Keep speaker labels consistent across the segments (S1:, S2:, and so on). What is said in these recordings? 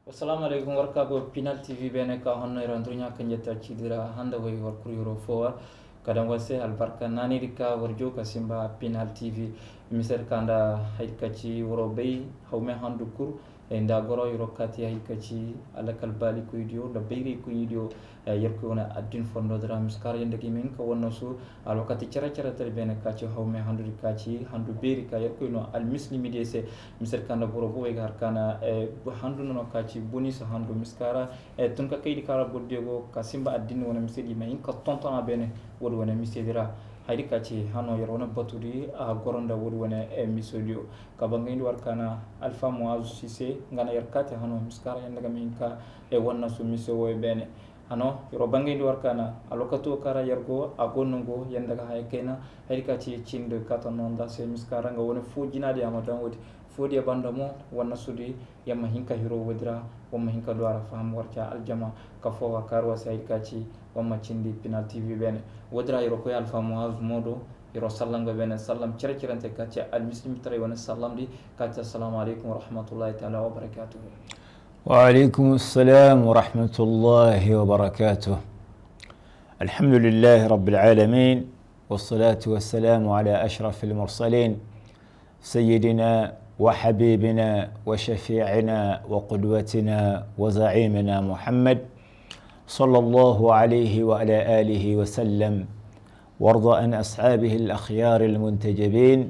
S1: Assalamu alaikum warkabo Pinal TV bene ka honno irandrunya kanjeta chidira handa way warkuru yoro fowa kadam wase albarka nani rika warjo kasimba Pinal TV miser kanda haikachi woro bay hawme handukur nda goro yoro kati haikachi ala kalbali ku video da bayri ku video yerko wona adin fondo dra miskar yende gimin ka wonno su alwakati cara cara tar bene kachi hawme handu rikachi handu beri ka yerko no al muslimi de se miser kanda boro bo e gar kana handu no kachi boni so handu miskara tun ka kaydi kala boddego kasimba adin wona misedi ma in ka tontona bene wodo wona misedira haydi kachi hano yoro wona baturi a goronda wodo wona misodio ka bangayndi war kana alfa muaz sise ngana yarkate hano miskara yanda gamin ka wonna su miso wo bene hano yoro bangayndi war kana alokato kara yargo a gonnongo yanda ga hay kena haydi kachi cinde katon non da se miskara nga wona fujinade amadan wodi fodi e banda mo wonna sudi yamma hinka hiro wodira wamma hinka doara fam warta aljama ka fowa karwa sayid kachi wamma cindi Pinal TV bene wodira yoro ko alfa muaz modo yoro sallam go bene sallam cere cerante kachi al muslim tare wona sallam di kachi assalamu alaikum wa rahmatullahi ta'ala wa barakatuh
S2: wa alaikum assalam wa rahmatullahi wa barakatuh alhamdulillahi rabbil alamin والصلاة والسلام على أشرف المرسلين سيدنا وحبيبنا وشفيعنا وقدوتنا وزعيمنا محمد صلى الله عليه وعلى آله وسلم وارض عن أصحابه الأخيار المنتجبين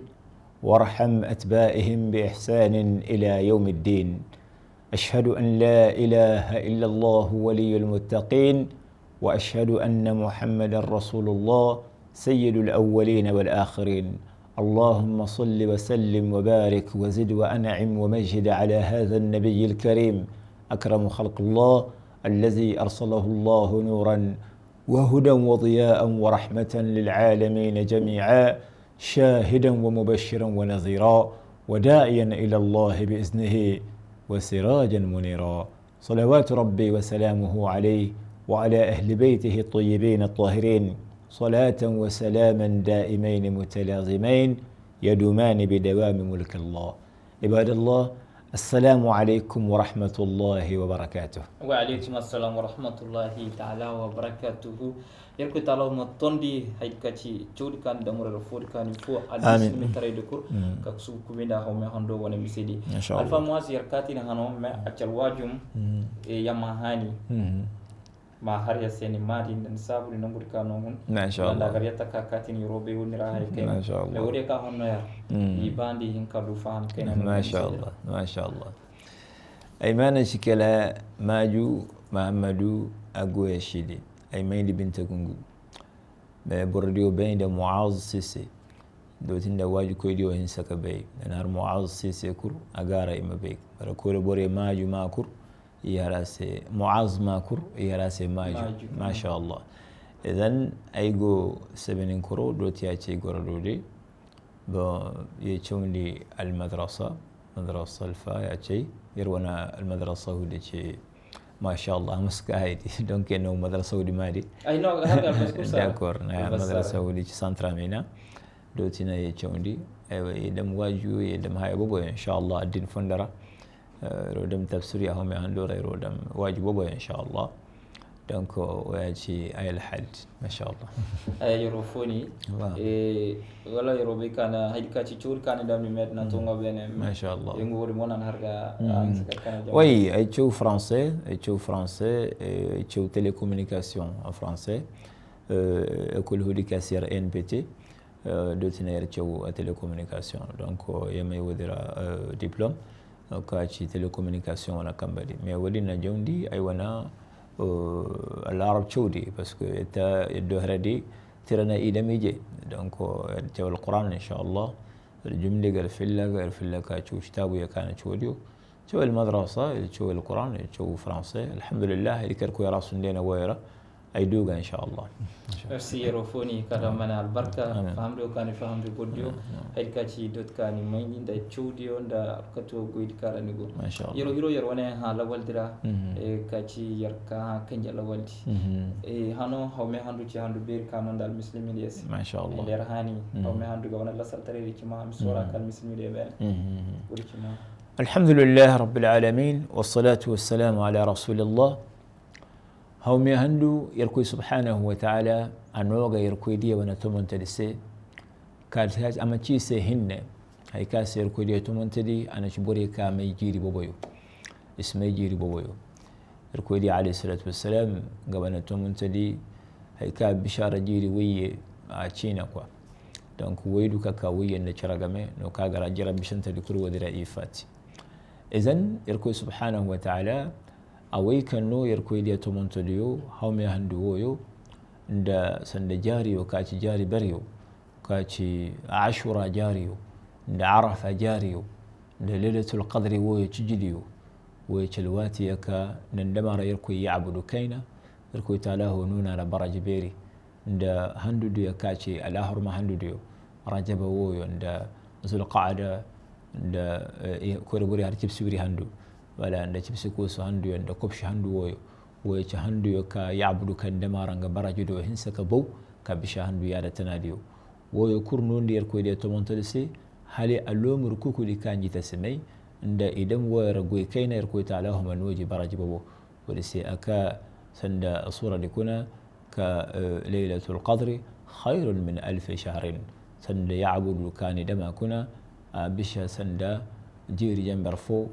S2: وارحم أتباعهم بإحسان إلى يوم الدين أشهد أن لا إله إلا الله ولي المتقين وأشهد أن محمد رسول الله سيد الأولين والآخرين اللهم صل وسلم وبارك وزد وأنعم ومجد على هذا النبي الكريم أكرم خلق الله الذي أرسله الله نورا وهدى وضياء ورحمة للعالمين جميعا شاهدا ومبشرا ونذيرا وداعيا إلى الله بإذنه وسراجا منيرا صلوات ربي وسلامه عليه وعلى أهل بيته الطيبين الطاهرين صلاة وسلاما دائمين متلازمين يدومان بدوام ملك الله عباد الله السلام عليكم ورحمة الله وبركاته
S1: وعليكم السلام ورحمة الله تعالى وبركاته يركو تعالى مطندي هيكاتي جود كان دمر الفود كان فو المسلم ترى دكور كسو كوبيندا هم هندو وانا مسيدي الفا مواز يركاتي نهانو ما أجل واجم يمهاني ma har ya seni madi dan sabu ni ngur ka non
S2: masha Allah
S1: la gariyata ka katin yobe woni ra hay kay
S2: masha Allah
S1: le wode ka honno ya ibandi hin ka du fam kay
S2: masha Allah masha Allah aymana shikala maju Muhammadu agoya shidi aymaydi binta gungu be bordio be Muaz Sise do tinda waju koydi o hin saka be nar Muaz Sise kur agara imabe bara ko bore maju makur يراسي معاذ ماكر يراسي ماجو ما شاء الله إذن أيجو سبنين كرو دوتي أشي كرودي ب يشون لي المدرسة مدرسة الفا أشي يرونا المدرسة ودي شيء ما شاء الله مسكايدي دونك إنه مدرسة ودي مادي
S1: أي نوع هذا المسكوسة
S2: داكور مدرسة ودي سانترا مينا دوتي نا يشون لي يدم واجو يدم هاي بابو إن شاء الله الدين فندرة rodam tafsiri ahome andora rodam wajibo boy inshallah donc waji ayal had mashallah
S1: ay yorofoni wala yorobe kana haydika ci ciur kana dam ni medna to ngobene
S2: mashallah
S1: yengo wori monan harga kana
S2: oui ay ciu français ay ciu télécommunication en français école hudikasir NPT dotiner ciu télécommunication donc yemay wodira diplôme kachi télécommunication wana kambali mais wadi na jondi ay wana العرب تشودي بس تا الدهردي ترنا إلى ميجي دونك جو القرآن إن شاء الله الجملة قال في الله كاتشو شتابو يكان تشوديو جو المدرسة جو القرآن جو فرنسي الحمد لله اللي كركو يراس لنا ويرا أيدوغا إن شاء الله
S1: merci yerofoni kada mana albarka famdo kan famdo boddio hedkati dot kan mayni da chudio da kato goid karani go yero yero wane ha la waldira e kaci yarka kanja la waldi e hano hawme handu ci handu ber kanon dal muslimin yes
S2: ma sha Allah
S1: der hani hawme handu go wana la saltare ci ma mi sura kal muslimin de ben wuri ci ma
S2: الحمد لله رب العالمين والصلاة والسلام على رسول الله. هم يهندو يركوي سبحانه وتعالى أنوغا يركوي دي ونتمون تدسي كالتاج أما تشيسي هن هاي كاس يركوي دي تمون تدي أنا شبوري كامي جيري بوبويو اسمي جيري بوبويو يركوي دي عليه الصلاة والسلام قبل نتمون تدي هاي كاب بشارة جيري وي أتشينا كوا دونك ويدو كاكا وي نشرقمي نو كاغرا جرب بشنت لكل ودرا إيفاتي إذن يركوي سبحانه وتعالى أوي كانو يركوي دي تمون تديو هم يهندويو nda sanda jariyo kaci jari bariyo kaci ashura jariyo nda arafa jariyo nda lailatul qadri woyo cijiliyo woyo chalwati yaka nandamara yarkoy ya'budu kaina yarkoy talahu nuna la baraj beri nda handudu yakaci alahurma handudu rajaba woyo nda zulqa'da nda koreburi har cibsibiri handu wala nda cibsi kuso handu nda kopshi handu woyo ويش هندو يكا يعبدو كان دمارنغ براجدو هنسك بو كبشا هندو يادا تناديو ويكور نون دير كوي دي تومونتلسي هالي اللوم ركوكو دي كان جتسمي عند إدم ويرقوي كينا يركوي تعالهم النوجي براجي بو ولسي أكا سند صورة لكنا كليلة القدر خير من 1000 شهر سند يعبدو كان دما كنا بشا سند جيري جنبر فو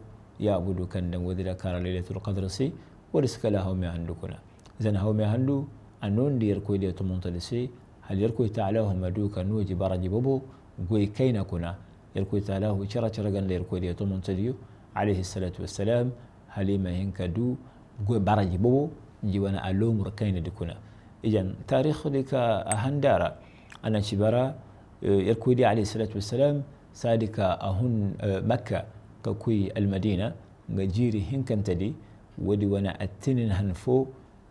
S2: يعبدو كان دم وذلا كان ليلة القدر سي ورسك لها هم عندكنا إذن هم عندو أنون دي يركوي دي تمونتلسي هل يركوي تعالهم مدوك نوجي برجي ببو قوي كينا كنا يركوي تعالاه وشرا شرقا ليركوي دي تمونتليو عليه الصلاة والسلام هل ما ينكدو قوي برجي ببو جوانا ألوم ركينا دي كنا إذن تاريخ لك أهندارا أنا شبرا يركوي دي عليه الصلاة والسلام سادك أهن مكة ككوي المدينة جيري هنكن تدي ودي وانا التنين هنفو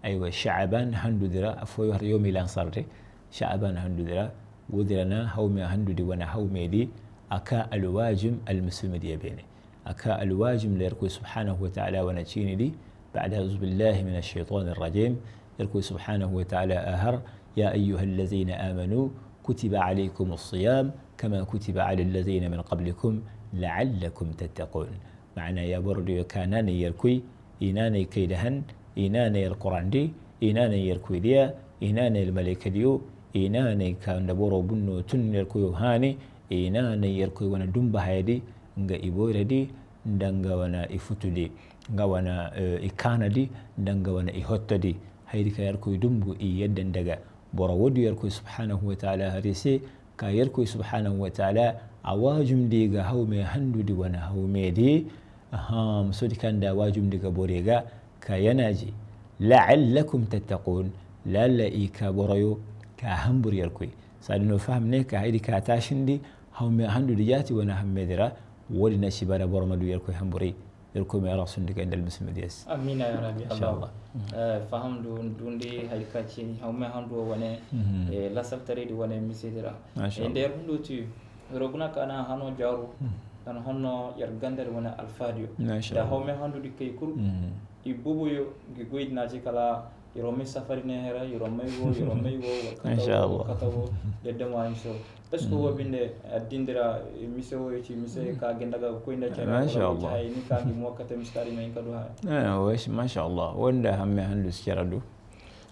S2: ايوه شعبان هندو درا افو يومي لانصار دي شعبان هندو درا ودرنا هومي هندو دي وانا هومي دي اكا الواجم المسلم دي بيني اكا الواجم ليركوي سبحانه وتعالى وانا تشيني دي بعد اعوذ بالله من الشيطان الرجيم يركوي سبحانه وتعالى اهر يا ايها الذين امنوا كتب عليكم الصيام كما كتب على الذين من قبلكم لعلكم تتقون معنى يا بردو كانان يركوي إناني كيدهن إناني القرآن دي إناني يركويديا إناني الملائكة ديو إناني كان دبورو بنو تن يركويو هاني إناني يركوي وانا دنبا هايدي نغا إبويرا دي ndanga wana ifutu di nga wana ikana di ndanga wana ihotta di haydi ka yarkoy dumbu i yedden daga bora wodu yarkoy subhanahu wa ta'ala harise ka yarkoy subhanahu wa ta'ala awajum diga hawme handu di wana hawme di مسودي كان دا واجب ديك بوريغا كيناجي لعلكم تتقون لا إيكا بوريو كهمبر يركوي سادنو فهم نيكا هيدي كاتاشندي هم هندو دياتي وانا هم مدرا ولنا شبانا بورمدو يركوي همبري يركوي ما راسون ديك عند المسلم ديس
S1: امين يا ربي
S2: ان شاء الله
S1: فهم دون دي هيدي كاتشي هم هندو وانا لا سبتري دي وانا ميسيدرا
S2: ما شاء الله
S1: اندير هندو تي رغنا كانا هانو جارو tan honno yar gandere wona alfadio da hawme handu di kay kur i bubu yo gi goydnaji kala yoro mi safari ne hera yoro may wo katawo katawo yedde mo so est ce que wo binde addindira mise wo ci mise ka gendaga ko inda ci
S2: ma sha Allah
S1: ay ni ka gi mo kata mistari may kadu ha
S2: wesh ma sha Allah wanda hamme handu siradu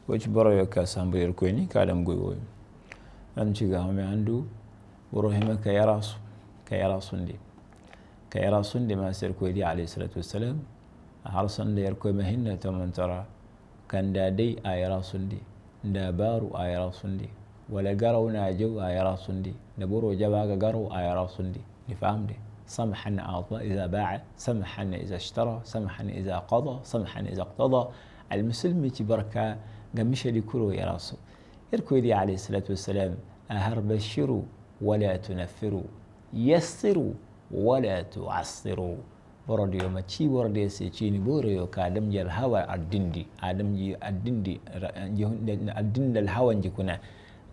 S2: woci boro yo ka sambu yer ko ni ka dam goy wo am ci ga hamme handu boro hema ka yarasu ndi كيراسون دي ما سيركوي دي عليه الصلاة والسلام حرصن دي يركوي مهنة من ترى كان دادي آيراسون دي دابارو آيراسون دي ولا قروا ناجو آيراسون دي نبورو جباقا قروا آيراسون دي نفهم دي سمحا أعطى إذا باع سمحا إذا اشترى سمحا إذا قضى سمحا إذا اقتضى المسلم تبركا قمش دي كرو يراسو يركوي دي عليه الصلاة والسلام أهر بشروا ولا تنفروا يسروا ولا تعصروا برديو ما تشي بردي سيتشيني بوريو كادم جل هوا الدندي آدم جي الدندي الدند الهوا نجي كنا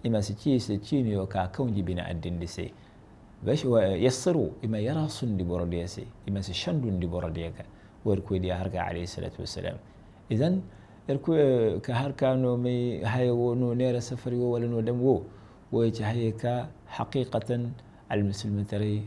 S2: إما سيتشيني وكا كون جي بنا الدندي سي باش يسروا إما يرى صندي بردي سي إما سيشندون دي بردي كا وركوي دي هركا عليه الصلاة والسلام إذن يركوي كهركا نو مي هاي ونو نير سفري ولا نو دم وو ويتهيكا حقيقة المسلم تري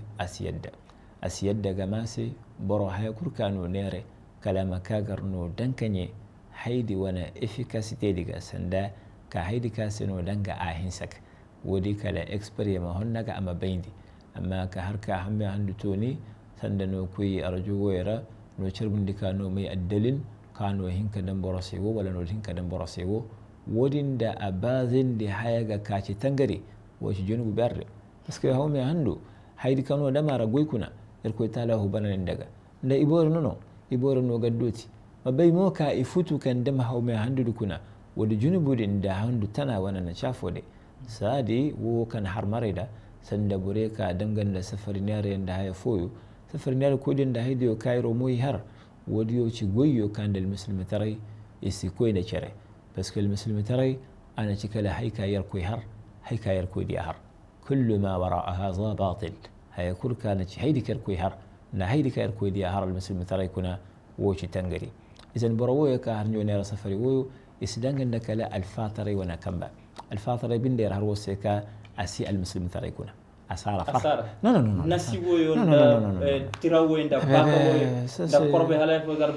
S2: أسيد جماسي boro hay kurkano nere kalama kagarno dankanye haidi wana efficacité diga sanda ka haidi kasino danga ahinsak wodi kala experience honnaga ama bayndi amma ka harka hamme handu toni sanda no kuyi arju wera no cerbundi kano mai addalin kano hinka dan borosewo wala no hinka dan borosewo wodinda abazin di hayaga kaci tangare woci jonubu berre parce que hawme handu haydi kano damara goykuna erko talahu banan daga nda ibore no gaddoti mabay mo ka ifutu kan dam hawme handu kuna wodi junubu da handu tana wannan chafode sadi wo kan har marida sanda bure ka danganda safarinare yanda haya foyo safarinare kodin da haydi kairo moy har wodi yo ci goyyo kan dal muslimi tarai isi koyna cere parce que المسلم ترى أنا شكله هيكاير كويهر هيكاير كويديهر كل ما وراء هذا باطل هي كل كانت هيدي كويهر نا هيدي كاير كويديهر المسلم ترى يكون وشي تنقري إذا برويه كهرنيو نير سفري ويو إسدان عندك لا الفاطري وانا كمبا الفاطري بندير هروسيكا أسي المسلم ترى يكون أسارة
S1: no nasi woyo tira woyo nda baka woyo nda korbe halay fogar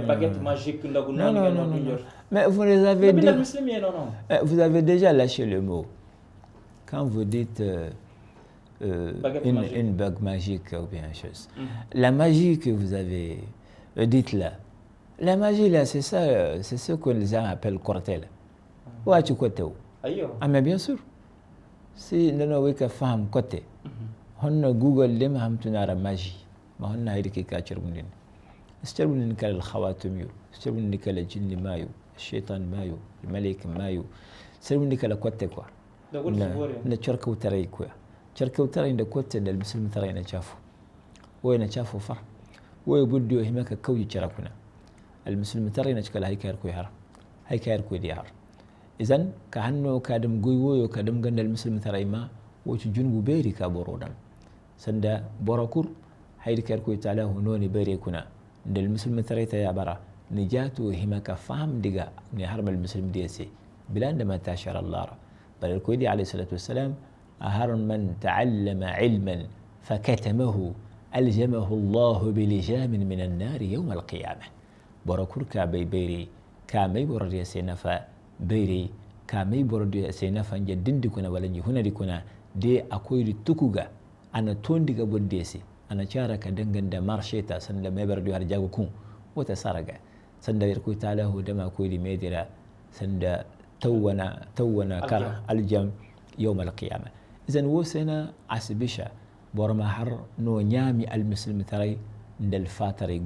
S1: baguette magique nda gunani no.
S2: Mais vous avez déjà lâché le mot. Quand vous dites une bague magique ou bien chose. La magie que vous avez dites là, la magie là, c'est ça, c'est ce que les gens appellent cortel. Ouais, tu côté où? Ah mais bien sûr. Si nous n'avons que femme côté, on a Google dem ham tunara magie. Ma on a été kachirbunin. Starbun kal khawatimiyo, starbun kal jinni mayo. الشيطان مايو الملك مايو سلم لك لكوتة كوا نشركوا ترى كوا شركوا ترى إن كوتة المسلم ترى نشافوا وين شافوا فر ويبدو همك كوي شركنا المسلم ترى نشكل هاي كاركوي هر هاي كاركوي ديار إذن كأنه كادم جوي وكادم جن المسلم ترى ما وتجنب بيري كابورودان سندا بوراكور هاي كاركوي تعالى هنوني بيري كنا إن المسلم ترى يا برا نجاته همك فهم دقا نهرم المسلم ديسي بلان ما تاشر الله بل الكويدي عليه الصلاة والسلام أهر من تعلم علما فكتمه ألجمه الله بلجام من النار يوم القيامة بركور كابي بيري كامي برد يسينفا بيري كامي برد يسينفا جدين ديكونا ولا هنا ديكونا دي أكويد تكوغا أنا تون دقا بوديسي أنا شارك دنغن دا مارشيتا سند ما بردو هرجاغو كون وتسارقا سند يركوي تاله دما كويدي ميدرا سند تونا كر الجم يوم القيامة إذن وسنا عسبشا بورما حر نو نيامي المسلم تري ند الفاتري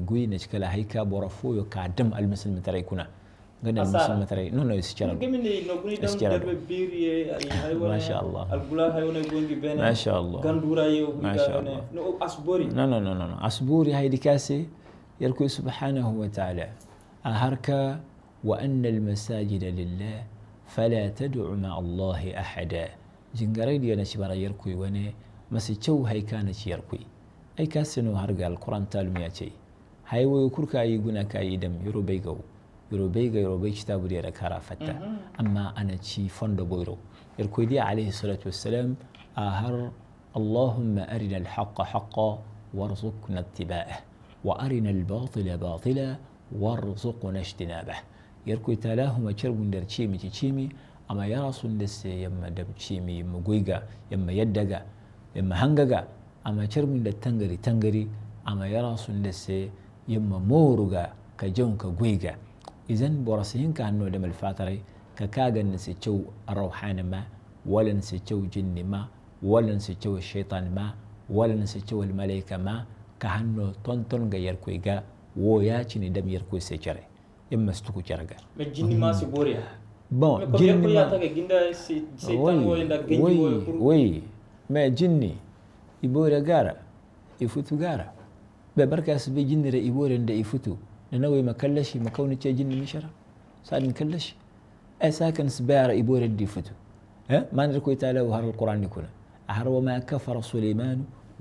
S2: قوي نشكل هيكا بورفو كادم المسلم تري كنا قلنا المسلم تري نو يسجل ما شاء الله ما شاء الله ما شاء الله نو أصبوري هيدي كاسي يركو سبحانه وتعالى أهركا وأن المساجد لله فلا تدع مع الله أحدا جنجري دي نشبرا يركوي وني مسيتشو هاي كانت يركوي أي كاسنو هرقا القرآن تالمياتي هاي ويكوركا يقونا كايدم يروبي كتابو دي ركارا فتا أما أنا تشي فندو بويرو يركوي دي عليه الصلاة والسلام أهر اللهم أرنا الحق حقا وارزقنا اتباعه وأرنا الباطل باطلا وارزقنا اجتنابه يركوي تالاهما شربون در تشيمي أما يراسون دس يما دب تشيمي يما قويقا يما يدقا يما هنقا أما شربون در تنغري أما يراسون دس يما مورقا كجون كقويقا إذن براسهين كأنه دم الفاتري ككاقا نسيتشو الروحان ما ولا نسيتشو جن ما ولا نسيتشو الشيطان ما ولا نسيتشو الملائكة ما كهانو تونتون غير كويغا وياتشني دم يركوي سيجري إما ستوكو جرغا
S1: مجيني ما سيبوريا
S2: بون جيني ما وي ما جيني يبوريا غارا يفوتو غارا ببركاس بي جيني ري يبوريا ندا يفوتو ننوي ما كلشي ما كوني تشي جيني مشرا ساد نكلشي اساكن سبار يبوريا دي يفوتو ما نركوي تعالى وهر القران يكون أهر وما كفر سليمان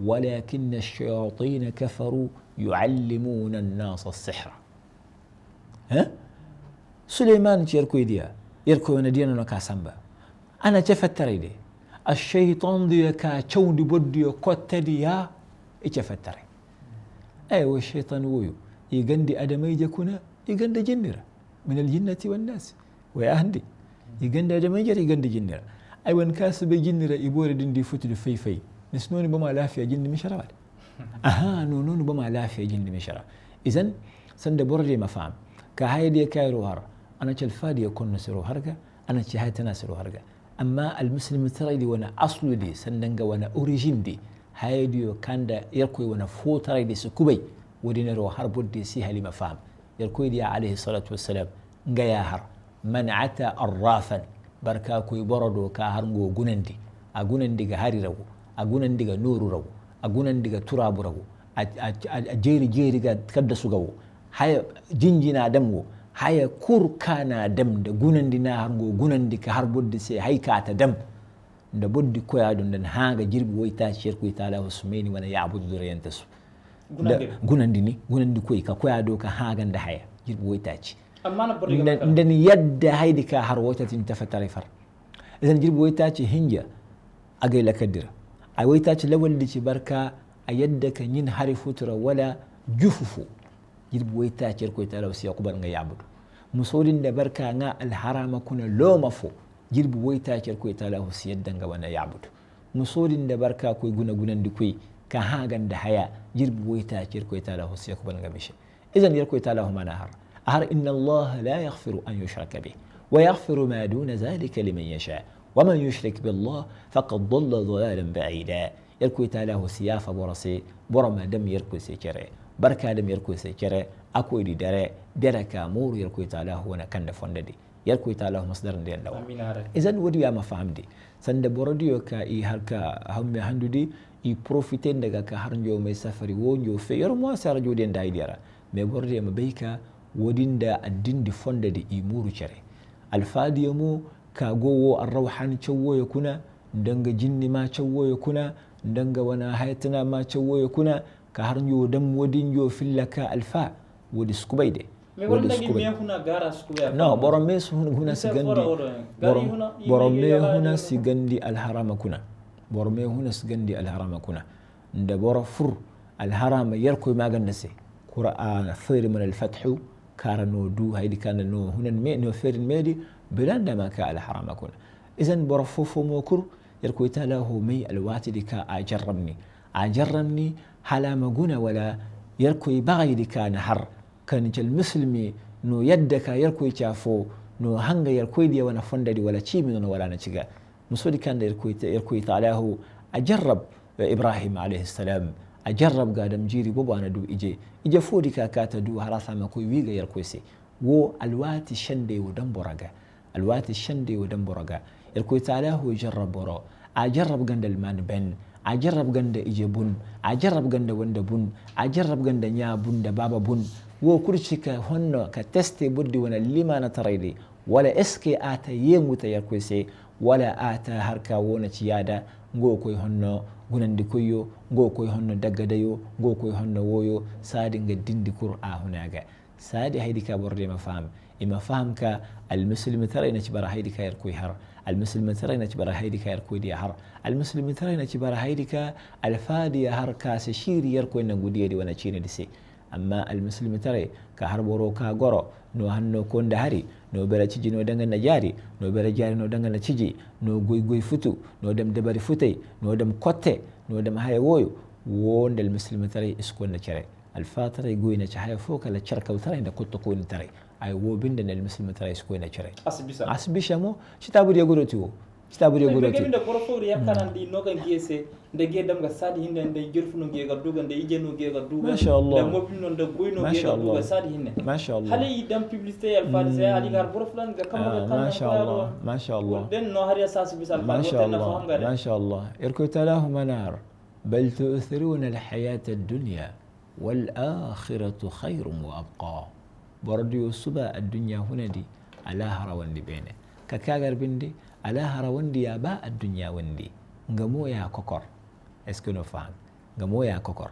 S2: ولكن الشياطين كفروا يعلمون الناس السحر سليمان يركوي ديا يركوي ندينا نكاسمبا أنا تفتري دي الشيطان دي كاتشون دي بدي كوت ديا يتفتري أيوة الشيطان ويو يغندي أدمي جكونا يغند جنرا من الجنة والناس ويأهندي يغند أدمي جر يغند جنرا أيوة نكاس بجنرا يبور دندي فتل في نسنوني بما لا في جن مشرا نونون بما لا في جن مشرا إذن سند بورجي مفهوم كهايدي كايرو هر أنا تلفادي يكون نسرو هرجا أنا تشهيت نسرو هرجا أما المسلم ترى دي وانا أصل دي سندنجا وانا أوريجين دي هايديو كاندا يركوي وانا فوتر دي سكوبي ودينرو هربود دي سيها لما فهم يركوي دي عليه الصلاة والسلام نجاهر من عتا الرافا بركا كوي بردو كهرنجو جنندي أجنندي جهاري رو أجنندي نور رو أجنندي تراب رو أجيري جيري كدسو جو هاي جنجنا دمو هاي كور كان دم ده جنندي نهرنجو جنندي كهربود دي سي هاي كاتا دم da boddi koyaɗum nden haga jirbi woytaci cerkoy taala o sumeni wona yabudu doroyantasu gunandi koy ka koyaɗo ka haga nda haya jirbi woytaci nden yadda haydi ka har woytati tafatare far iden jirbi woytaci hinja agay lakaddira ay woytaci lawaldi ci barka a yadda ka ñin hari futura wala jufufu jirbi woytaci cerkoy taala o siya kubar nga yabudu musodin da barka nga alharama kuna loma fo jirbi woyta cerkoy tala ho siyaddanga wana yabudu musodin da barka koy gunan di koy ka hagan da haya jirbi woyta cerkoy tala ho siyak banga mishe idan yerkoy tala ho manahar ahar inna allah la yaghfiru an yushraka bih wa yaghfiru ma duna zalika liman yasha wa man yushrik billah faqad dhalla dhalalan ba'ida yerkoy tala ho siyafa borase borama dam yerkoy se kere barka dam yerkoy se kere akoy di dare ka muru yerkoy tala ho wana kanda fondade yarkoy taala masdar nden dawa izan wodi ya mafamdi sande borodiyo ka i harka hamme handudi i profiter daga ka har njo mai safari wo njo fe yor mo sar jodi nda idira me bordi ma beika wodinda addindi fondade i muru cere alfadiyo mo ka gowo arrawhan cewo yakuna danga jinni ma cewo yakuna danga wana haytana ma cewo yakuna ka har njo dam wodin njo fillaka alfa wodi skubayde no borome huna sigandi alharama kuna borome huna sigandi alharama kuna nda boro fur alharama yarkoy maganda se qur'an khayr min alfathu kara no du haydi kana no hunan me no ferin medi belanda ma ka alharama kuna idan boro fofo mokur yarkoy tala ho may alwatidi ka ajarramni hala maguna wala yarkoy bagaydi kana har kan jal muslimi no yadda ka yarkoy chafo no hanga yarkoy dia wana fondadi wala chimi no wala na ciga musodi kan yarkoy ta'alahu ajarrab ibrahim alayhi salam ajarrab gadam jiri bobo ana du ije fodi ka kata du harasa ma koy wiga yarkoy se wo alwati shande wo dan boraga yarkoy ta'alahu jarrab boro ajarrab gandal man ben ajarrab ganda ije bun ajarrab ganda wanda bun ajarrab ganda nya bun da baba bun wo kurcika honno ka teste buddi wona limana tarayde wala eske ata yemuta yarkoy se wala ata harka wona ciyada ngo koy honno gunandi koyo ngo koy honno daggadayo ngo koy honno woyo sadi nga dindi qur'a hunaga sadi haydi ka borde ma faham ka almuslim tarayna cibara haydi ka yarkoy har المسلم ترينا تبرا هيدك يركوي دي هر المسلم ترينا تبرا هيدك الفادي هر كاس شير يركوي نغودي دي وانا تشيني دي amma almuslim tare ka harboro ka goro no hanno konda hari no bera ciji no danga na jari no bera jari no danga na ciji no goy futu no dem debari futay no dem kotte no dem hay woyo wonde almuslim tare iskon na cere alfatara goy na cahaya foka la charka tare da kotto ko ni tare ay wo binde almuslim tare iskon na cere asbisha mo citabu de goroti wo citabu de goroti be de porofori yakkanan di no kan giese nde gedam ga sadi hinne nde jerfuno gega duga nde ijeno gega duga nde mobino nde goyno gega duga sadi hinne mashallah hali idam publicité al fadise ali gar boroflan ga kamma kan mashallah den no hari asas bisal fadise na faham gade mashallah irko talahu manar bal tu'thiruna al hayata ad-dunya wal akhiratu khayrun wa abqa bordiyo suba ad-dunya hunadi ala harawan dibene kakagar bindi ala harawandi ya ba ad-dunya wandi ngamo ya kokor est-ce que no faham ngamo ya kokor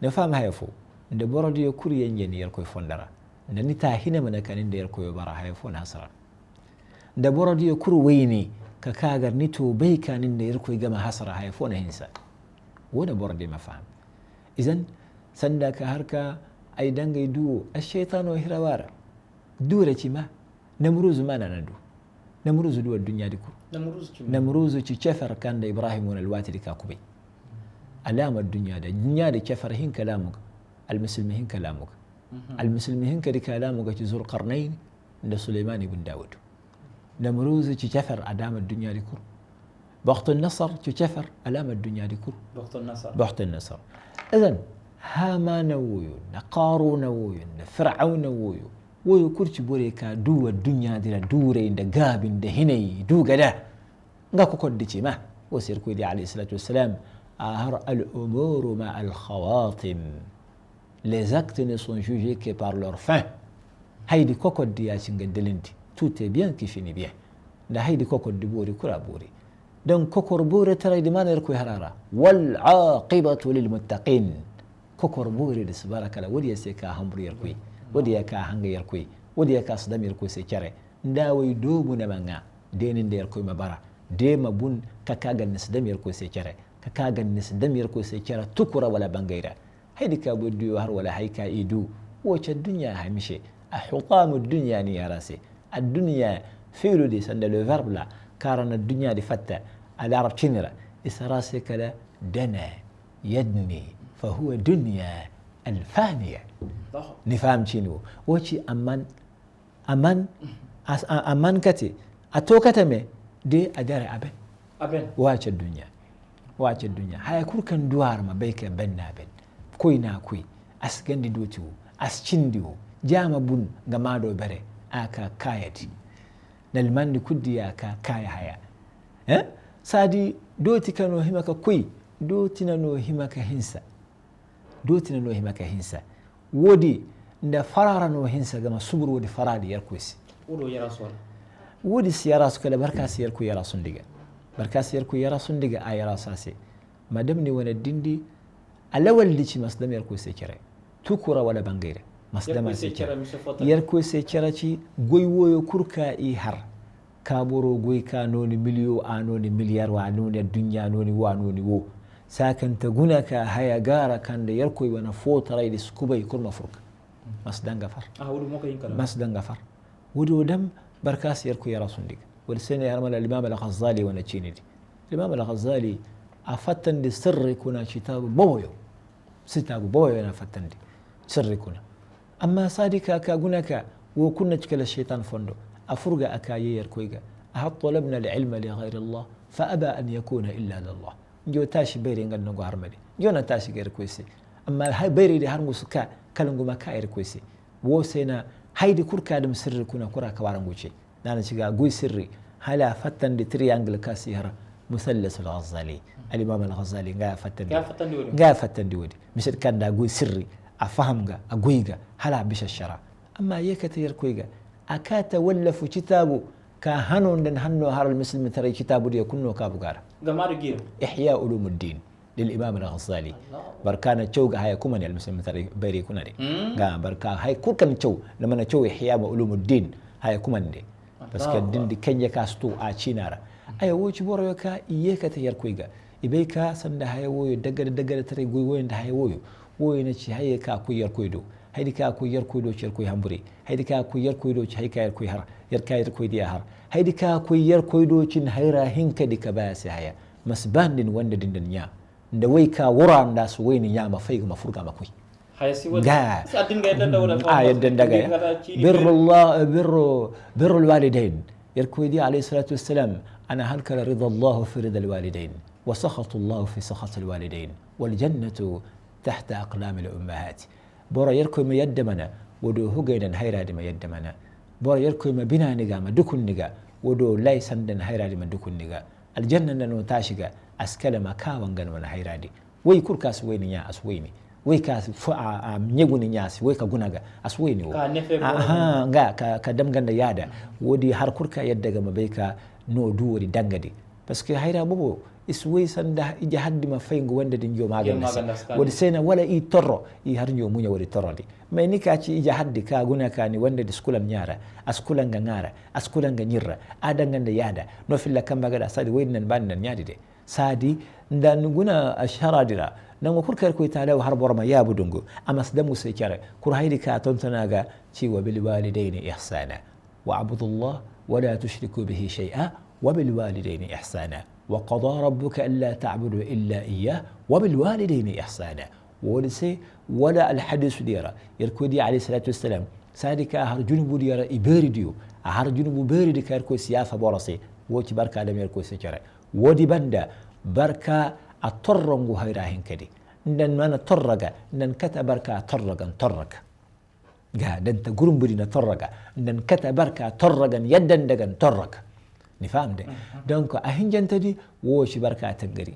S2: ne faham hayfo nde borodi yo kuri yenjeni yer koy fondara nde ni ta hina mana kanin de yer koy bara hayfo nasara nde borodi yo kuru wayni ka kagar ni to bay kanin de yer koy gama hasara hayfo na hinsa wona borodi ma faham idan sanda ka harka ay dangay duwo ash-shaytanu hirawara dure ci ma namruz ma nanadu namruz duwa dunya diku namruz ci cefar kanda ibrahim wal watidi ka kubai alama dunya da cefar hin kalamuka almuslimin hin kalamuka almuslimin ka dikalamuka ci zulqarnain da sulaiman ibn daud namruz ci cefar adama dunya diku بخت النصر تشفر علامة الدنيا دي كل بخت النصر إذن هامان ويو نقارون ويو فرعون ويو كرش بوريكا دو الدنيا دي دوري دا قابن دا هني دو قدا نقاكو قد دي ما وسير كويدي عليه الصلاة والسلام أهر الأمور مع الخواطم les actes ne sont jugés que par leur fin هيدي كوكو دي ياشن قدلنتي tout est bien qui finit bien دا هيدي كوكو دي بوري كرا بوري دون كوكور بوري ترى دمان يركوي هرارا والعاقبة للمتقين كوكور بوري دسبارك لا ودي سيكا همبر يركوي ودي كا هنگ يركوي ودي كا صدام يركوي سيكره ndawi dobu na manga denin da yarkoi mabara de mabun kakagan nisdam yarkoi seycere kakagan nisdam yarkoi seycere tukura wala bangaira haydi ka boddu har wala hayka idu wace dunya hamishe ahutamu dunya ni yarase ad-dunya fi'lu di sanda le verbe là karana dunya di fatta al-arab chinira isarase kala dana yadni fa huwa dunya al-faniya nifam chinu wace aman kate a to kata me de a dare aben wace dunya haya kurkan duwar ma bai ka benna ben koi na koi as gandi dotu as cindiwo jama bun ga mado bare aka kayati nalmandi kuddi aka kaya haya sadi doti kano himaka koi doti no himaka hinsa wodi nda farara no hinsa gama subur wodi faradi yarkoisi wodi siyara su kala barka siyar ku yara sun diga a yara sase madam ne wani dindi alawal lici masdam yar ku sai kire tukura wala bangaire masdama sai kire yar ku sai kire ci goywoyo kurka i har kaboro goy ka noni miliyo a noni miliyar wa noni dunya noni wa noni wo sakanta gunaka haya gara kan da yar ku wana fotarai da skubai kurma furka masdan gafar wudu dam بركاس يركو يرى صنديق والسنة يرمل الإمام الغزالي ونجيني دي الإمام الغزالي أفتن دي سر كنا كتاب بويو أنا أفتن دي سر كنا أما صادق أكا قناك وكنا تكال الشيطان فندو أفرق أكا يركويقا أهد طلبنا العلم لغير الله فأبى أن يكون إلا لله جو تاشي بيري نقل نقو هرمدي جو نتاشي يركويسي أما هاي بيري دي هرمو سكا كالنقو ما كا يركويسي وسينا haydi kurkadum sirri kuna kura kawaranguce nana shiga guy sirri hala fattan di triangle kasi hara مثلث الغزالي الامام الغزالي غا فتن دي ودي مثل كان دا guy sirri afahمغا اغويغا hala bish الشرع اما يكتير كويغا اكاتا ولف كتابو كهنون دن هنو هار المسلم ترى كتابو دي كنو كابغار غمار احياء علوم الدين للإمام الغزالي بركان تشوق هاي كمان المسلم ترى بيري كنا دي قام بركا هاي كل كان تشو لما نتشو إحياء علوم الدين هاي كمان دي بس كدين دي كنيا كاستو آتشينارا أي وش بوريكا إياك تيار كويجا إبيكا سند هاي ويو دقر ترى قوي وين هاي ويو نتشي هاي كا كوير كويدو هاي كا كوير كويدو شير كوي همبري هاي كا كوير كويدو هاي كا كوي هر يركاير كويدي هر هاي كا كوير كويدو شين هيرا هينك دي كباس هاي مسبان دين وند دين دنيا da wai ka wuran da su wai ni ya mafai ga mafurga makwai ga yadda daga ya birrul walidain yarkuwa di alayhi salatu wassalam ana halkar rida Allah fi rida alwalidain wa sakhatu Allah fi sakhatu alwalidain wal jannatu tahta aqlam al ummahat bora yarkuwa ma yadda mana wado hugaidan haira da ma yadda mana bora yarkuwa ma bina niga ma dukun niga wado lai sandan haira da ma dukun niga aljanna nan ta shiga askala makawan gan wani hairadi wai kurka su wai niya as wai ne wai ka a nyegu niya as wai ka gunaga as wai ne ga ka damganda yada wodi har kurka yadda ga mabaika no duwori dangade parce que haira bobo is wai sanda ija haddi ma fayngo wanda din yo maganda wodi sena wala i torro i har nyo munya wodi torrodi mai ni ka ci ija haddi ka guna ka ni wanda diskulan nyara askulan ga ngara askulan ga nyirra adanganda yada no filla kamba ga da sadi wai nan ban nan nyadi de sadi ndan guna asharadira nan kur kar ko taala har borma ya budungo amas da musa kare kur haydi ka tontanaga ci wa bil walidaini ihsana wa abudullah wa la tushriku bihi shay'a wa bil walidaini ihsana wa qada rabbuka alla ta'budu illa iyyah wa bil walidaini ihsana ولسي ولا الحديث ديرا يركودي عليه الصلاة والسلام سادك أهر جنوب ديرا إبرديو أهر جنوب برد كاركو سيافة بورسي ووتي بركة لم يركو سيجرة ودي بندا بركة أطرنغو هيراهن كدي ندن ما نطرقا ندن كتا بركة طرقا طرقا قاعد انت قرم بدينا طرقا ندن كتا بركة طرقا يدن دقا طرقا نفهم ده دونك أهن جنتدي ووشي بركة تنقري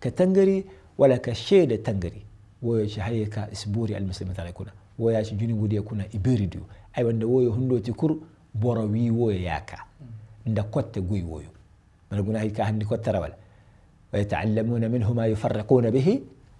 S2: كتنقري ولا كشيدة تنقري ويش هيك اسبوري المسلم تاعي كنا وياش جوني ودي يكون ابيرديو اي وند ويو هندو تكور بوروي وياكا ندا كوت غوي ويو من قلنا هيك هندي كوت ربل ويتعلمون منه ما يفرقون به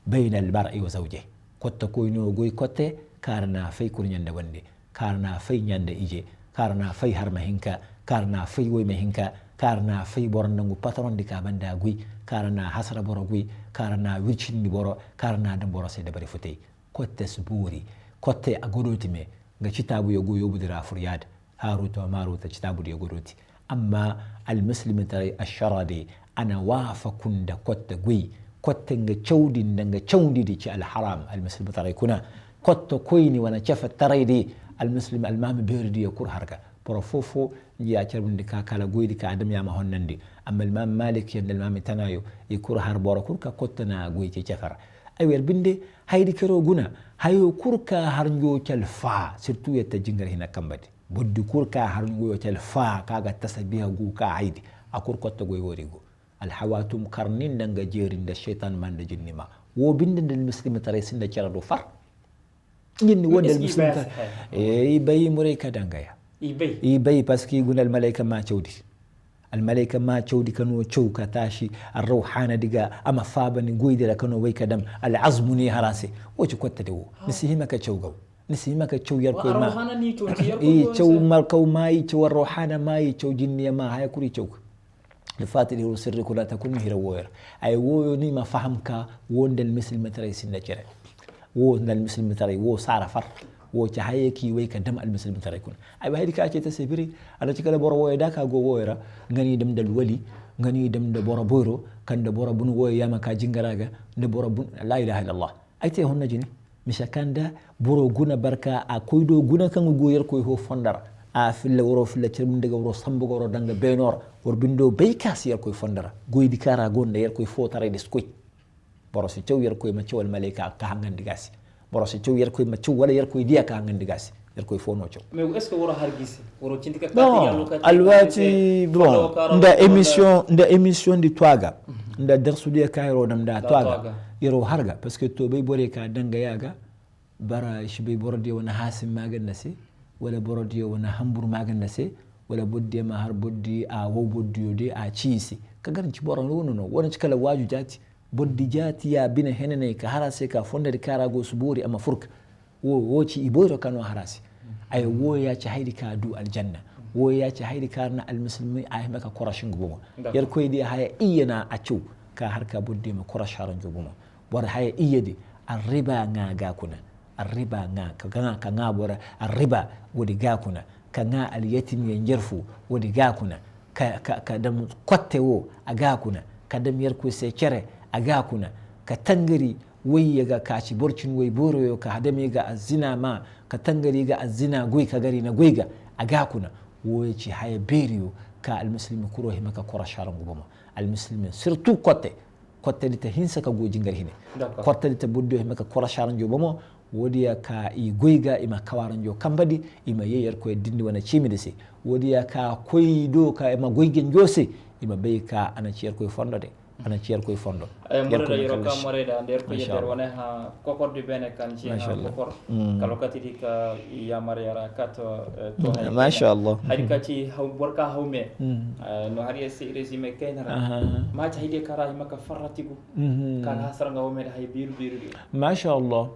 S2: بين المرء وزوجه كوت كوينو غوي كوت كارنا في كون يند وندي كارنا في يند ايجي كارنا في هرمهنكا كارنا في وي مهنكا كارنا في بورنغو باترون دي كابندا غوي كارنا حسر بورو غوي كارنا ويرشين بورو كارنا دم بورو سي دبري فتي كوت سبوري كوت اغودوتي مي غا كتابو يغو يوبدرا فرياد هاروت وماروت كتابو دي غودوتي اما المسلم تري الشرادي انا وافقون دا كوت غوي كوت nga chawdi nga chawdi di ci الحرام المسلم تري كنا كوت كويني وانا شاف التريدي المسلم المام بيردي يكور هركا بروفوفو يا تشربندي كاكالا غويدي كادم يا ما هونندي اما الامام مالك ين الامام تنايو يكور هر بوركور كوتنا غوي تي جفر ايوير بندي هايدي كرو غنا هايو كوركا هرنجو تلفا سيرتو يتجينغر هنا كامبدي بدي كوركا هرنجو تلفا كاغا تسبيها غو كا عيدي اكور كوت غوي وريغو الحواتم قرنين دنگا جيرين دا الشيطان مان دا جنما و بندن المسلم تريسين دا جردو فر ين ود المسلم اي باي مريكا دنگايا يبي باسكي يقول الملائكة ما تشودي الملائكة ما تشودي كانوا تشوكا تاشي الروحانة دقا أما فابن قويدي لكانوا ويكا دم العظمني هراسي وش كنت دو نسيهمك تشوقو نسيهمك تشو يركو ما إيه تشو مركو ماي تشو الروحانة ماي تشو جنية ما هاي كوري تشوك لفاتي هو سرك لا تكون مهير ووير أي وو نيما فهمك وند المسلم ترى سنجرة وند المسلم ترى وو صار فرق woce hayeki way ka dam almuslimin tare kun ay haydi ka ce ta sibiri ala ci kala boro woy da ka go woyra ngani dem dal wali ngani dem da boro boro kan da boro bun woy yama ka jingaraga da boro bun la ilaha illallah ay te honna jini misha kanda boro guna barka a koydo guna kan go yer koy ho fondar a fille woro fille cirbin daga woro sambo goro danga benor wor bindo bay kas yer koy fondara goydi kara gonda yer koy fotare des koy boro si cew yer koy ma cewal malaika ka hangan digasi borosi cew yer koy maccu wala yer koy diya ka ngandi gasi yer koy fono cew
S1: mais est ce que woro hargisi woro cintika
S2: kati yallo kati alwati bon nda émission di twaga nda darsu di kayro dam da twaga yero harga parce que to bay bore ka danga yaga bara shi bay borodi wona hasim magan nasi wala borodi wona hambur magan nasi wala boddi ma har boddi a wo boddi yode a ciisi ka garan ci boron wono wona ci kala waju jati boddi jati ya bina henene ka harase ka fonda di karago suburi ama furk wo ci iboyro kanu harase ay wo ya ci haydi ka du aljanna wo ya ci haydi karna almuslimi ay maka korashin gubo yar koy di haya iyana a ciu ka harka boddi ma korasharan gubo war haya iyadi arriba nga ga kuna arriba nga ka nga bora arriba wodi ga kuna ka nga alyatim yanjarfu wodi ga kuna ka dam kotte wo aga kuna ka dam yar koy se kere aga kuna ka tangari wai yaga kaci borcin wai boroyo ka hadame ga azina ma ka tangari ga azina goy ka gari na goyga aga kuna wai ci haya beriyo ka almuslimi kuro himaka kora sharan gubama almuslimi surtout kotte dita hinsa ka gojin gar hine kotte dita buddo himaka kora sharan gubama wodiya ka i goyga ima kawaran jo kambadi ima yeyar ko dindi wana cimi dese wodiya ka koydo ka ima goygen jose ima bey ka ana ciyar koy fondode ana ciyar koy fondo
S1: murada yoro ka moreda der ko yeder wona ha kokor di bene kan ci ha kokor kalo katidi ka ya mariara kato to hay
S2: masha Allah
S1: hari ka ci haw borka hawme no hari ese résumé kenara ma ci hide kara maka faratigu kala hasranga hawme hay biru
S2: masha Allah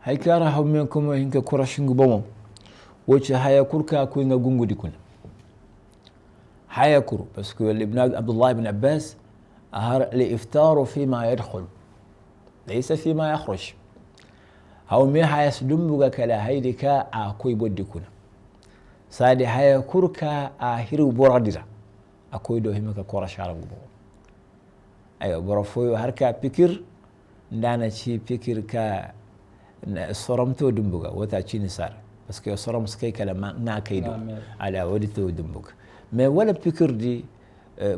S2: hay kara hawme kuma hinka kurashingu bomo woce haya kurka ko nga gungudi kun haya kuru parce que ibn Abdullah ibn Abbas الإفطار فيما يدخل ليس فيما يخرج هاو مي حياس دمبوغا كلا هيدكا أكوي بودكونا سادي هيا كوركا هيرو بورديرا أكوي دو همكا كورا شارم أيوة برافويو هركا بكير ndana ci pikir ka sorom to dumbuga wata ci ni sar parce que sorom skay kala na kaydo ala wadi to dumbuga mais wala pikir di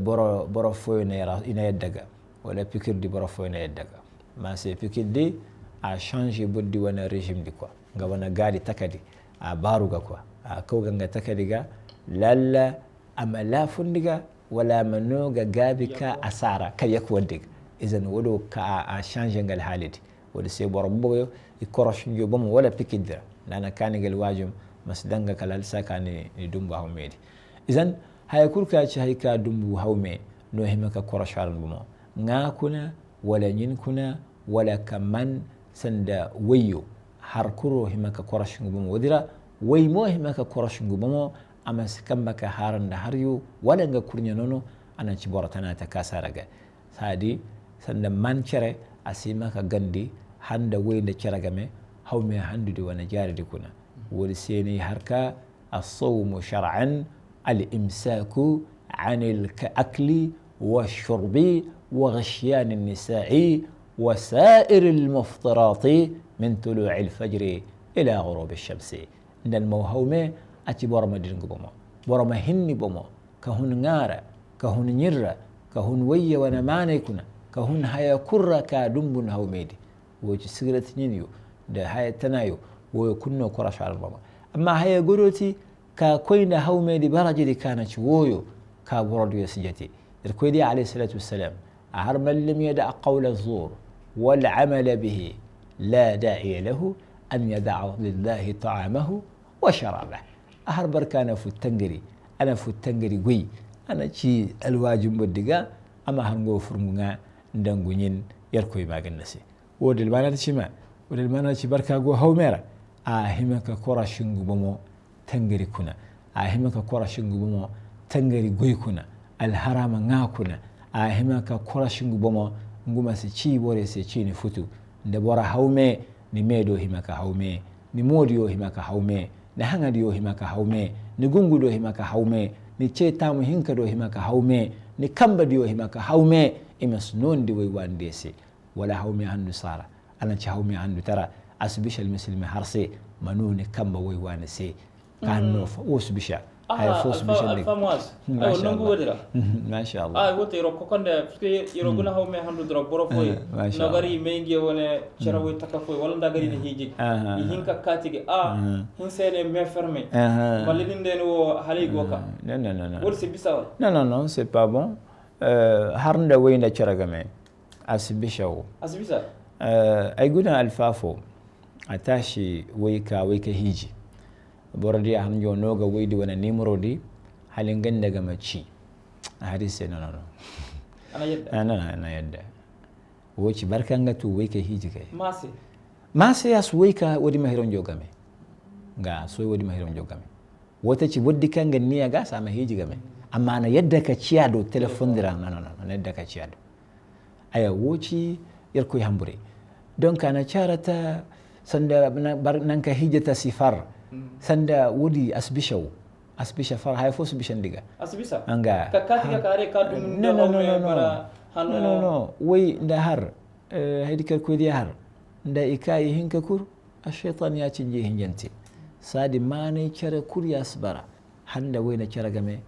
S2: boro foyo ina yaddaga wala pikir di boro foyo ina yaddaga ma c'est pikir di a changer boddi wana régime di quoi nga wana gadi takadi a baruga quoi a kawga nga takadi ga lalla ama la fundiga wala manoga gabika asara kayak wadiga إذن ولو كشانجنج الحالتي ولسه بربوه يكرشن يوم ولا بكدر لأن كان الواجب مسدنجا كلالسا كان يدوم بهوميدي إذن هاي كل كاتش هاي كادوم بهومي نوهمك كرش على البما ناكنا ولا ينكنا ولا كمان سند ويو هركرو همك كرش بما ودرا ويمو همك كرش بما أما سكمك هارن هاريو ولا نجا كورنيا نونو أنا تبورتنا تكاسرجا هذه sanda man cere asima ka gandi handa wayne ceragame hawme handude wana jaride kuna woli seni harka as-sawm shar'an al-imsaku 'an al-akli wash-shurbi wa ghashyan an-nisa'i wa sa'ir al-muftarat min tulu' al-fajr ila ghurub ash-shams ndal mawhawme ati boroma dingo bomo boroma hinni bomo ka hun ngara ka hun nyirra ka hun wayya wana mane kuna كهون هيا كرة كدمبن هوميدي وجه سيرة نينيو ده هيا تنايو ويكونوا كرة على البابا أما هيا قولتي ككوين هوميدي برجلي كانت ويو كبرد يسجتي الكويدي عليه الصلاة والسلام أهرم لم يدع قول الزور والعمل به لا داعي له أن يدع لله طعامه وشرابه أهربر كان في التنجري أنا في التنجري قوي أنا شي الواجب بدقا أما هنقو فرمونا ndangunyin yarkoy magan nasi wodel manata cima wodel manata ci barka go hawmera a himaka kora shingu bomo tangari kuna a himaka kora shingu bomo tangari goy kuna al harama ngakuna a himaka kora shingu bomo nguma se ci bore se ci ni futu nde bora hawme ni medo himaka hawme ni modiyo himaka hawme ni hangadiyo himaka hawme ni gungudo himaka hawme ni cetamu hinka do himaka hawme ni kambadiyo himaka hawme imas non di way wandese wala hawmi handu sara ana ci hawmi handu tara asbishal muslimi harse manuni kamba way wanese kanno usbisha ay fusbisha dik
S1: famwas ay nongu wodira
S2: ma sha Allah
S1: ay wote ro ko konde parce yoro guna hawmi handu dro boro foy no gari mengi wone cerawoy takafoy wala ndagari ne hiji hinka katige hin sene me fermé balidinde no halay goka
S2: non
S1: wol c'est bizarre
S2: non c'est pas bon harnda wayna ceragame asbishaw
S1: asbisa
S2: ay guna alfafo atashi wayka hiji bordi hanjo noga waydi wana nimero di halin ganda ga maci hadise no ana yadda woci barkanga tu wayka hiji kay mase yas wayka wadi mahiron jogame nga so wadi mahiron jogame wata ci boddi kanga niya ga sama hiji game amma na yadda ka ciyado telefon dira na yadda ka ciyado aya woci yarko hambure don kana charata sanda nan ka hijata sifar sanda wudi asbisha far hay fo subishan diga
S1: asbisa
S2: anga
S1: ka katiga kare ka dum
S2: no way nda har haydikar ko di har nda ikai hinka kur ash-shaytan ya cinje hinjanti sadi mane kare kur yasbara handa way na kare game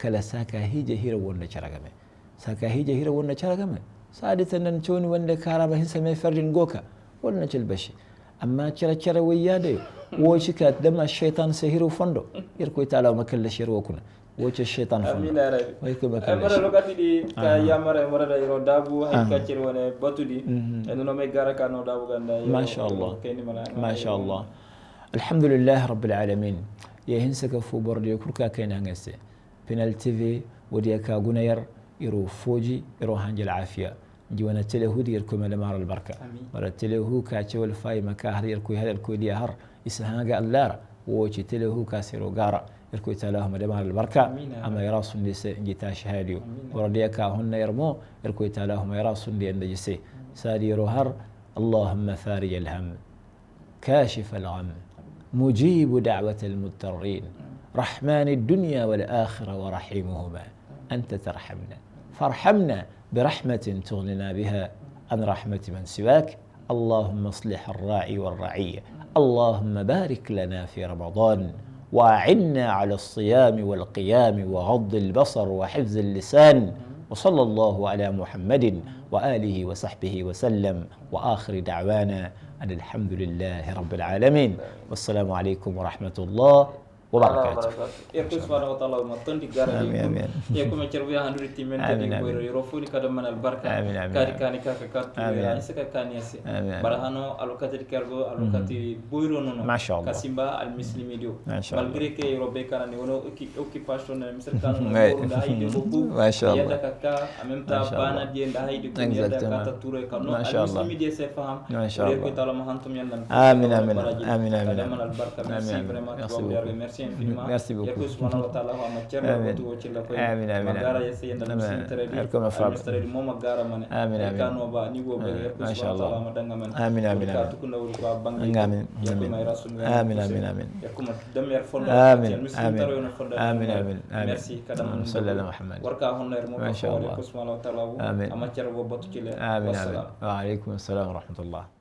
S2: kala saka hije hira wonda caragame saka hije hira wonda caragame sadi tanan choni wanda karaba hinsa mai fardin goka wannan cilbashi amma cara wayade woci ka dama shaytan sahiru fondo irko taala makalla shirwa kuna woci shaytan fondo
S1: amina rabi
S2: way ko makalla
S1: mara lokati di ka yamara mara da iro dabu hay ka cirwane batudi no me gara kano dabu ganda
S2: ma sha Allah alhamdulillah rabbil alamin ya hinsaka fu bordi kurka kaina ngase penal tv ودي كاغونير يرو فوجي يرو هانجل عافيه جوانا تلهود يركو ملمار البركه مر تلهو كاتشول فاي مكاهر يركو هذا الكو دي هر اسهاغا اللار ووجي تلهو كاسيرو غارا يركو تلاهم ملمار البركه اما يراس ندس جيتا شهاديو وردي كا هن يرمو يركو تلاهم يراس ندي اندجسي سادي يرو هر اللهم فارج الهم كاشف الغم مجيب دعوة المضطرين رحمن الدنيا والآخرة ورحيمهما أنت ترحمنا فارحمنا برحمة تغننا بها عن رحمة من سواك. اللهم اصلح الراعي والرعية. اللهم بارك لنا في رمضان وأعنا على الصيام والقيام وغض البصر وحفظ اللسان. وصلى الله على محمد وآله وصحبه وسلم وآخر دعوانا أن الحمد لله رب العالمين والسلام عليكم ورحمة الله وبركاته.
S1: يكون سبحانه وتعالى ومطن دي غارة يكون مشروع هندري تيمن تدي ويرو يروفوني كده من البركة كاري كاني كاكات يسكا كاني يسي برهانو ألوكاتي كاربو ألوكاتي بويرو نونو
S2: ما شاء الله
S1: كاسيمبا المسلمي ديو
S2: malgré
S1: que Europe كان نيونو occupation مثل كانوا ده هاي دي بوبو
S2: ما شاء الله
S1: يدا كاكا أمم تابانا دي ده هاي دي كون يدا كاتا توري كانوا المسلمي دي سيفهم
S2: ما شاء الله
S1: ريكو تعالى مهانتم يندن
S2: آمين آمين آمين آمين
S1: كده من البركة merci vraiment merci
S2: Merci beaucoup.
S1: Yaku subhanahu wa ta'ala wa macera ko to chilla ko magara yese yenda muslim teredi al mo magara mane kanu ba ni go be yaku subhanahu wa ta'ala madanga man
S2: amin amin
S1: ka tukunda wuri ko bangi
S2: amin
S1: yaku may rasul
S2: amin amin amin
S1: yaku ma damer fonda muslim taro yon fonda
S2: amin amin
S1: merci kadam
S2: sallallahu muhammad
S1: warka honner mo ko yaku subhanahu wa ta'ala amacera go botu chile
S2: amin amin wa alaykum assalam wa rahmatullah.